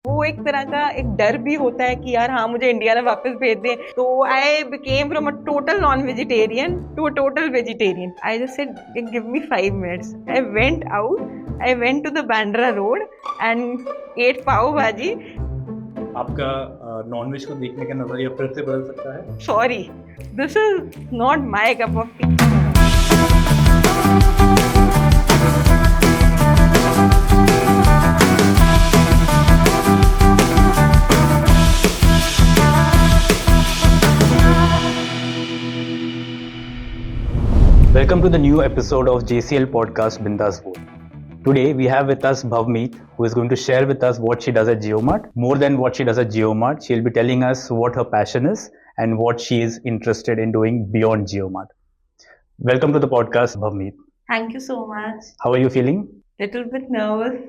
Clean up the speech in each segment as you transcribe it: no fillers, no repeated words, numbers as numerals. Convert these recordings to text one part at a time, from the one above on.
वो एक तरह का एक डर भी होता है कि यार हाँ मुझे इंडिया में वापस भेज दें. तो I became from a total non vegetarian to a total vegetarian. I just said give me 5 minutes. I went out. I went to the Bandra road and ate pav bhaji. आपका नॉनवेज को देखने का नजरिया फिर से बदल सकता है. Sorry, this is not my cup of T. Welcome to the new episode of JCL podcast Bindas Food. Today we have with us Bhavmeet, who is going to share with us what she does at JioMart. More than what she does at JioMart, she'll be telling us what her passion is and what she is interested in doing beyond JioMart. Welcome to the podcast, Bhavmeet. Thank you so much. How are you feeling? Little bit nervous.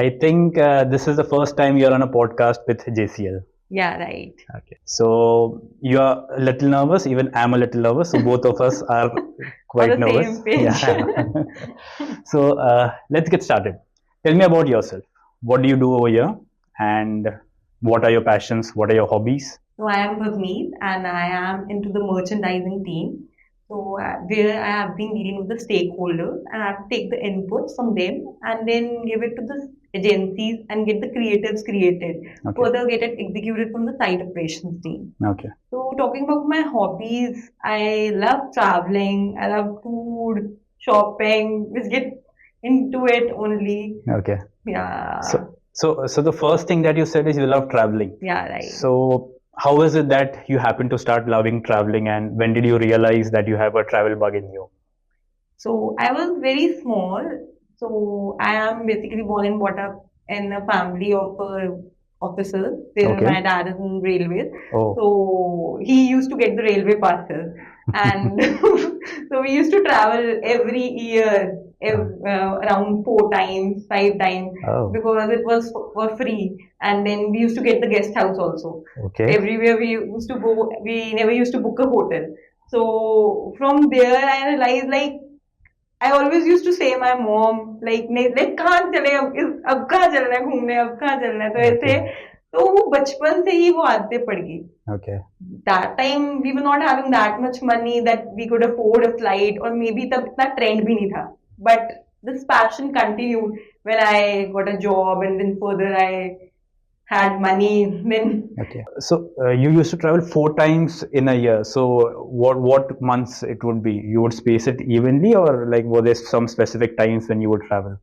I think this is the first time you're on a podcast with JCL. Yeah, right. Okay. So you are a little nervous. Even I'm a little nervous. So both of us are quite On the nervous. same page. Yeah. So let's get started. Tell me about yourself. What do you do over here? And what are your passions? What are your hobbies? So I am Bhavmeet and I am into the merchandising team. So where I have been dealing with the stakeholders and I have to take the inputs from them and then give it to the agencies and get the creatives created. Okay. Further get it executed from the site operations team. Okay. So talking about my hobbies, I love traveling, I love food, shopping, just get into it only. Okay. Yeah. So the first thing that you said is you love traveling. Yeah, right. So how is it that you happen to start loving traveling, and when did you realize that you have a travel bug in you? So I was very small. So I am basically born and brought up in a family of officers. Okay. My dad is in railways. Oh. So he used to get the railway passes. And so we used to travel every year around 4 times, 5 times Oh. because it was for free. And then we used to get the guest house also. Okay. Everywhere we used to go, we never used to book a hotel. So from there I realized like I always used to say my mom like कहाँ चले अब कहाँ चलना है घूमने अब कहाँ चलना है तो ऐसे तो वो बचपन से ही वो आदतें पड़ गई. Okay. That time we were not having that much money that we could afford a flight or maybe तब इतना trend भी नहीं था. But this passion continued when I got a job and then further I had money then. Okay. So you used to travel 4 times in a year. So what months it would be? You would space it evenly, or like were there some specific times when you would travel?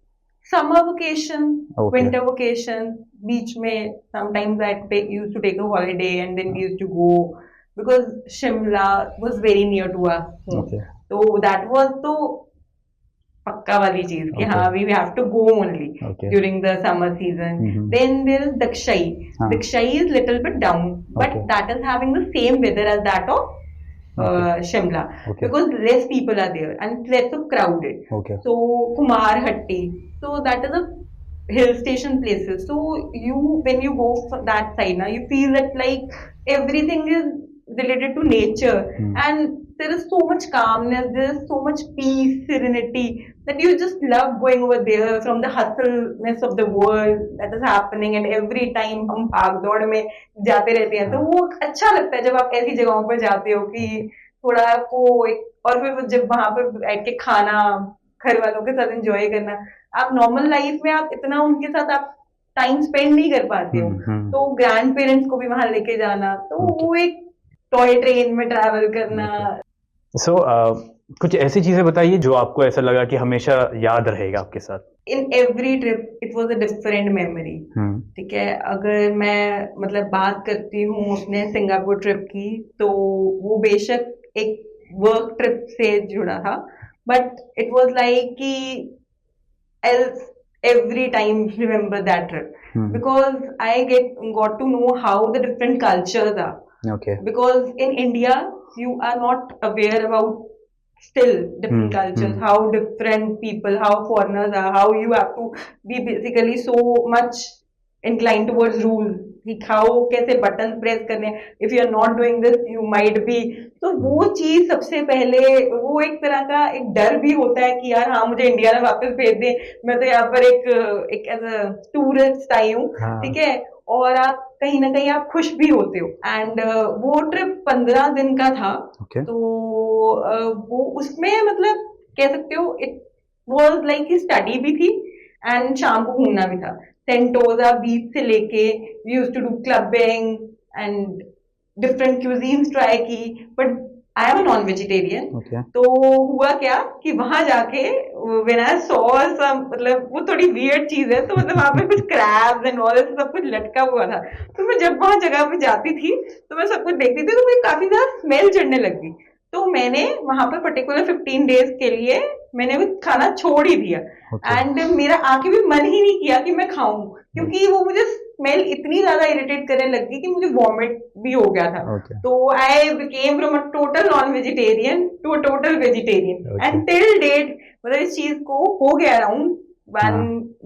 Summer vacation, Okay. winter vacation, beach mein, sometimes I used to take a holiday and then we used to go because Shimla was very near to us. Okay. So that was the pakka wali cheez ki Okay. हाँ we have to go only Okay. during the summer season. Mhm. Then there is Dakshai. Huh. Dakshai is little bit down, but Okay. that is having the same weather as that of Shimla Okay. because less people are there and less of crowded. Okay. So Kumar Hatti. So that is a hill station places. So you when you go from that side now you feel that like everything is related to nature and there is so much calmness, there is so much peace, serenity that you just love going over there from the hustleness of the world that is happening and every time हम भाग दौड़ में जाते रहते हैं तो वो अच्छा लगता है जब आप ऐसी जगहों पर जाते हो कि थोड़ा आपको एक और फिर जब वहां पर बैठ के खाना घर वालों के साथ एंजॉय करना. आप नॉर्मल लाइफ में आप इतना उनके साथ आप टाइम स्पेंड नहीं कर पाते हो तो ग्रैंड पेरेंट्स को भी वहां लेके जाना तो वो एक टॉय ट्रेन में ट्रैवल करना. So कुछ ऐसी चीजें बताइए जो आपको ऐसा लगा कि हमेशा याद रहेगा आपके साथ. In every trip it was a different memory. ठीक है, अगर मैं मतलब बात करती हूँ अपने सिंगापुर ट्रिप की तो वो बेशक एक वर्क ट्रिप से जुड़ा था बट इट वाज लाइक कि every time remember that trip because I got to know how the different cultures are. Okay. Because in India you are not aware about still different cultures, how different people, how foreigners are, how you have to be basically so much inclined towards rules कि खाओ कैसे button press करने, if you are not doing this you might be, तो वो चीज सबसे पहले, वो एक तरह का एक डर भी होता है कि यार हाँ मुझे इंडिया में वापस भेज दें, मैं तो यहाँ पर एक एज अ टूरिस्ट आई हूँ, ठीक है, और आप कहीं ना कहीं आप खुश भी होते हो। एंड वो ट्रिप 15 दिन का था, तो वो उसमें मतलब कह सकते हो इट वॉज लाइक स्टडी भी थी एंड शाम को घूमना भी था। सेंटोजा बीच से लेके we used to do clubbing and different cuisines try की, but I am a non vegetarian. तो हुआ क्या कि वहां जाके व्हेन आई सॉ सम, मतलब वो थोड़ी वियर्ड चीज है, तो मतलब वहां पे कुछ क्रैब्स एंड ऑल सब कुछ लटका हुआ था, तो मैं जब वहां जगह पे जाती थी तो मैं सब कुछ देखती थी, तो मुझे काफी ज्यादा स्मेल चढ़ने लगी। तो मैंने वहां पर पर्टिकुलर 15 डेज के लिए मैंने वो खाना छोड़ ही दिया। एंड मेरा आके भी मन ही नहीं किया कि मैं खाऊं, क्योंकि वो मुझे स्मेल इतनी ज्यादा इरिटेट करने लगी कि मुझे वॉमिट भी हो गया था। तो I became from a total non vegetarian to a total vegetarian, and till date मतलब इस चीज को हो गया अराउंड 1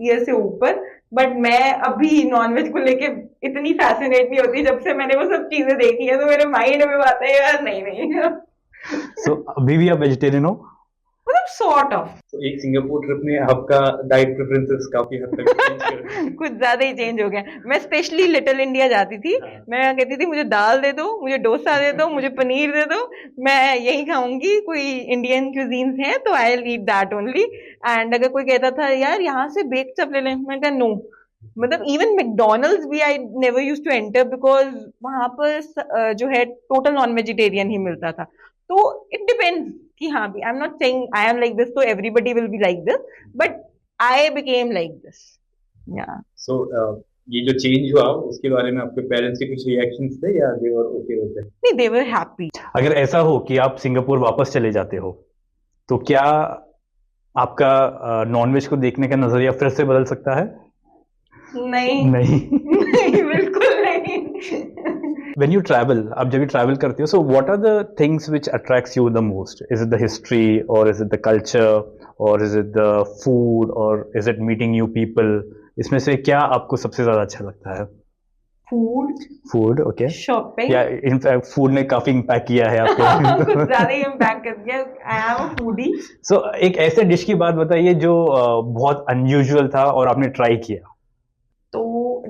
ईयर से ऊपर, बट मैं अभी नॉनवेज को लेके इतनी फैसिनेट नहीं होती। जब से मैंने वो सब चीजें देखी है तो मेरे माइंड में आता है यार नहीं नहीं। So अभी भी आप वेजिटेरियन हो? मतलब सॉर्ट ऑफ। तो एक सिंगापुर ट्रिप में आपका डाइट प्रेफरेंसेस काफी हद तक चेंज कर कुछ ज्यादा ही चेंज हो गया। मैं स्पेशली लिटिल इंडिया जाती थी, मैं कहती थी मुझे दाल दे दो, मुझे डोसा दे दो, मुझे पनीर दे दो, मैं यही खाऊंगी। कोई इंडियन क्यूजीन्स हैं तो I will eat that only. And अगर कोई कहता था यार यहाँ से बेक चप ले लें, मैं कहा नो। मतलब इवन मैकडोनल्ड्स भी I never use to enter, because वहां पर जो है टोटल नॉन वेजिटेरियन ही मिलता था। तो इट डिपेंड्स कि हाँ भी, I am not saying I am like this तो everybody will be like this, but I became like this. या सो ये जो चेंज हुआ उसके बारे में आपके पेरेंट्स के कुछ रिएक्शंस थे या दे वर ओके विद इट? नहीं, दे वर हैप्पी। अगर ऐसा हो कि आप सिंगापुर वापस चले जाते हो तो क्या आपका नॉनवेज को देखने का नजरिया फिर से बदल सकता है? नहीं नहीं। नहीं, बिल्कुल नहीं। When you travel, आप जब भी ट्रैवल करते हो, so what are the things which attracts you the most? Is it the history, or is it the culture, or is it the food, or is it meeting new people? इसमें से क्या आपको सबसे ज्यादा अच्छा लगता है? Food, okay. शॉपिंग, या इनफैक्ट फूड ने काफी इम्पैक्ट किया है आपको। कुछ ज्यादा ही इम्पैक्ट कर दिया। आई एम अ फूडी। सो एक ऐसे डिश की बात बताइए जो बहुत अनयूजुअल था और आपने ट्राई किया। तो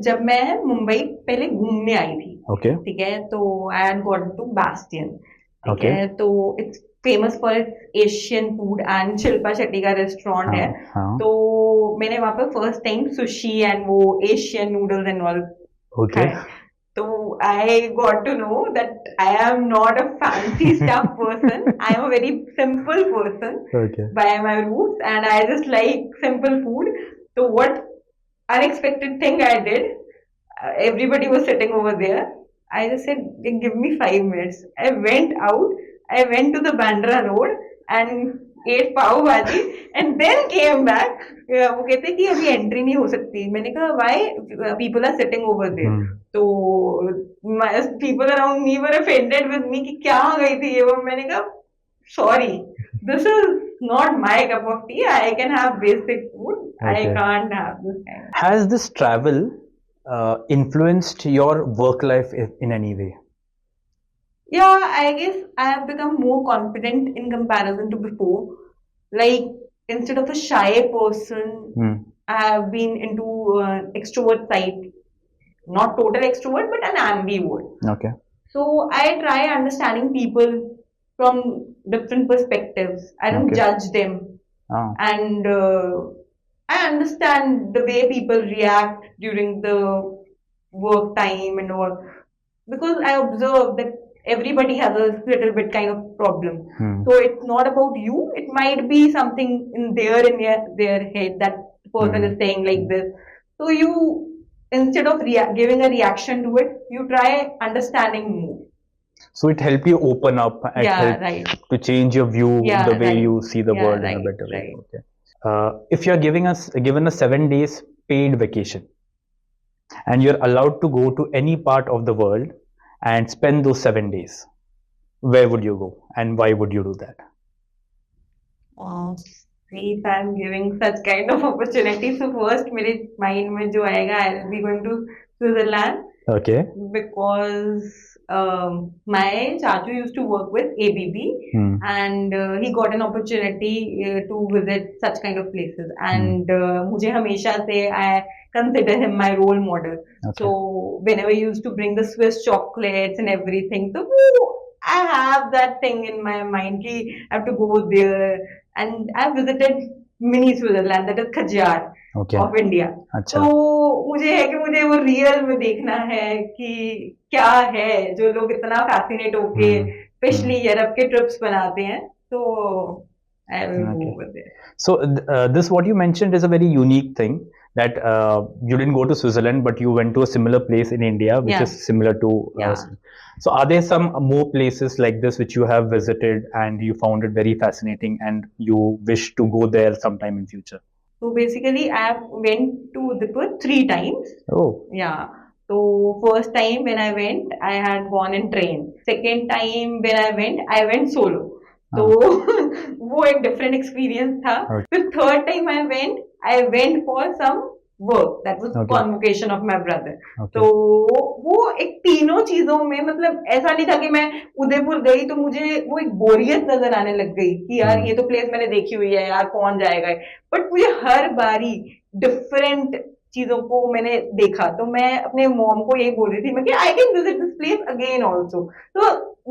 जब मैं मुंबई पहले घूमने आई थी, ठीक है, तो I had got to Bastian, ठीक है, तो it's famous for its Asian food and Shilpa Shetty का रेस्टोरेंट है। तो मैंने वहां पर फर्स्ट टाइम सुशी एंड वो एशियन नूडल्स एंड ऑल खाए। तो I got to know that I am not a fancy stuff person, I am a very simple person by my roots and I just like simple food. तो what unexpected thing I did. Everybody was sitting over there. I just said, "Give me 5 minutes." I went out. I went to the Bandra Road and ate pav bhaji, and then came back. वो कहते कि अभी entry नहीं हो सकती। मैंने कहा why people are sitting over there. तो people around me were offended with me कि क्या आ गई थी ये वो। मैंने कहा sorry, this is not my cup of tea. I can have basic food. I can't have this kind. Has this travel influenced your work life in any way? Yeah, I guess I have become more confident in comparison to before. Like instead of a shy person, I have been into extrovert side. Not total extrovert, but an ambivert. Okay. So I try understanding people from different perspectives. I don't judge them. And I understand the way people react during the work time and all, because I observe that everybody has a little bit kind of problem. So it's not about you. It might be something in their head that person is saying like this. So you, instead of giving a reaction to it, you try understanding more. So it help you open up and to change your view, the way you see the world in a better way. Okay. If you are given a 7 days paid vacation and you're allowed to go to any part of the world and spend those 7 days, where would you go and why would you do that? See, if I'm giving such kind of opportunity, so first मेरे mind में जो आएगा, I'll be going to Switzerland Okay. because my chachu used to work with ABB and he got an opportunity to visit such kind of places and मुझे हमेशा से I consider him my role model. Okay. So whenever he used to bring the Swiss chocolates and everything, so I have that thing in my mind कि I have to go there and I visited mini Switzerland, that is Khajar Okay. of India. अच्छा. तो मुझे है कि मुझे वो real में देखना है कि क्या है जो लोग इतना फैसिनेट होके स्पेशली यूरोप के ट्रिप्स बनाते हैं तो I will go Okay. over there. So this what you mentioned is a very unique thing that you didn't go to Switzerland, but you went to a similar place in India, which Yeah. is similar to. Yeah. So are there some more places like this which you have visited and you found it very fascinating and you wish to go there sometime in future? So basically, I went to Udaipur 3 times. Oh. Yeah. So first time when I went, I had gone in train. Second time when I went solo. तो वो एक different experience था. Okay. फिर third time I went for some work. That was Okay. convocation of my brother. Okay. तो वो एक तीनों चीजों में मतलब ऐसा नहीं था कि मैं उदयपुर गई तो मुझे वो एक बोरियत नजर आने लग गई कि यार ये तो प्लेस मैंने देखी हुई है यार कौन जाएगा. बट मुझे हर बारी डिफरेंट चीजों को मैंने देखा तो मैं अपने मॉम को यही बोल रही थी मैं कि I can visit this place again also. तो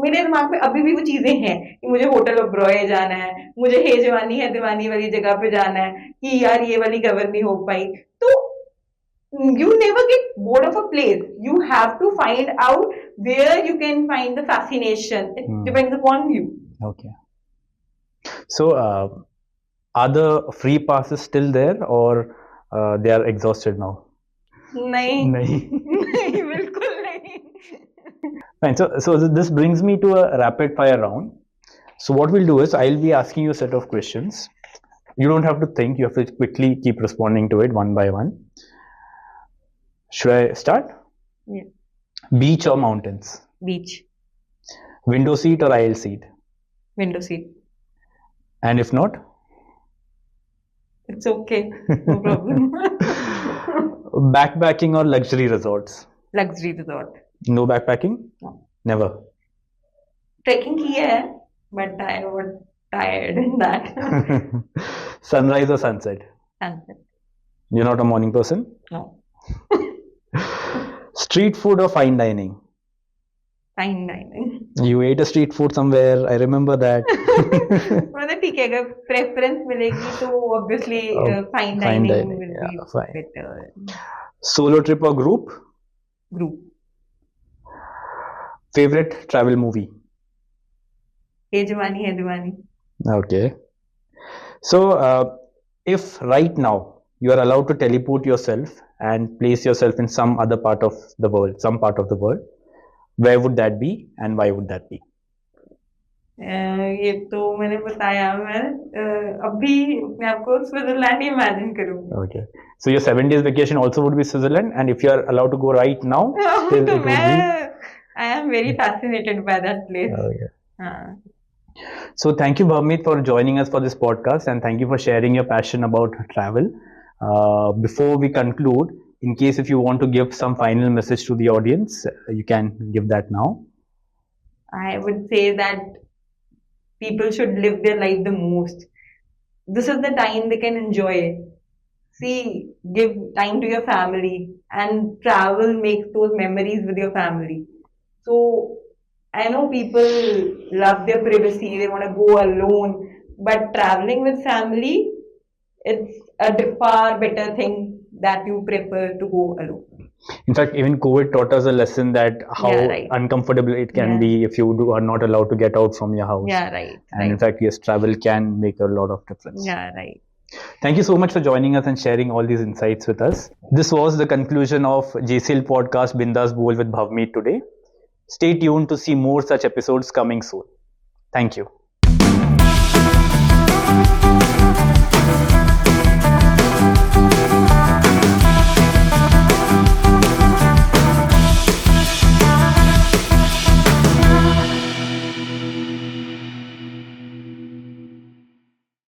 मेरे दिमाग में अभी भी वो चीजें हैं कि मुझे होटल ऑफ ब्रॉय जाना है, मुझे हे जवानी है दीवानी वाली जगह पे जाना है कि यार ये वाली कवर नहीं हो पाई. तो you never get bored of a place. You have to find out where you can find the fascination. It depends upon you. Okay. So are the free passes still there or they are exhausted now? नहीं नहीं. नहीं बिल्कुल नहीं. Fine. So this brings me to a rapid fire round. So what we'll do is I'll be asking you a set of questions. You don't have to think. You have to quickly keep responding to it one by one. Should I start? Yeah. Beach or mountains? Beach. Window seat or aisle seat? Window seat. And if not? It's okay. No problem. Backpacking or luxury resorts? Luxury resort. No backpacking? No. Never. Trekking किया है, but I was tired in that. Sunrise or sunset? Sunset. You're not a morning person? No. Street food or fine dining? Fine dining. You ate a street food somewhere. I remember that. मतलब ठीक है अगर preference मिलेगी तो obviously fine dining will be fine. better. Solo trip or group? Group. Favorite travel movie? ये जवानी है दीवानी. Okay. So, if right now you are allowed to teleport yourself and place yourself in some other part of the world, where would that be and why would that be? ये तो मैंने बताया मैं अभी अपने आप को स्विट्जरलैंड ही imagine करूँ. Okay. So your 7 days vacation also would be Switzerland, and if you are allowed to go right now, still तो it would be. I am very fascinated by that place. Okay. हाँ. So thank you, Bhavmeet, for joining us for this podcast, and thank you for sharing your passion about travel. Before we conclude, in case if you want to give some final message to the audience, you can give that now. I would say that people should live their life the most. This is the time they can enjoy. See, give time to your family and travel makes those memories with your family. So, I know people love their privacy, they want to go alone, but traveling with family, it's a far better thing that you prefer to go alone. In fact, even COVID taught us a lesson that how uncomfortable it can be if you are not allowed to get out from your house. Yeah, right. And in fact, yes, travel can make a lot of difference. Yeah, right. Thank you so much for joining us and sharing all these insights with us. This was the conclusion of JCL podcast Bindas Bol with Bhavmeet today. Stay tuned to see more such episodes coming soon. Thank you.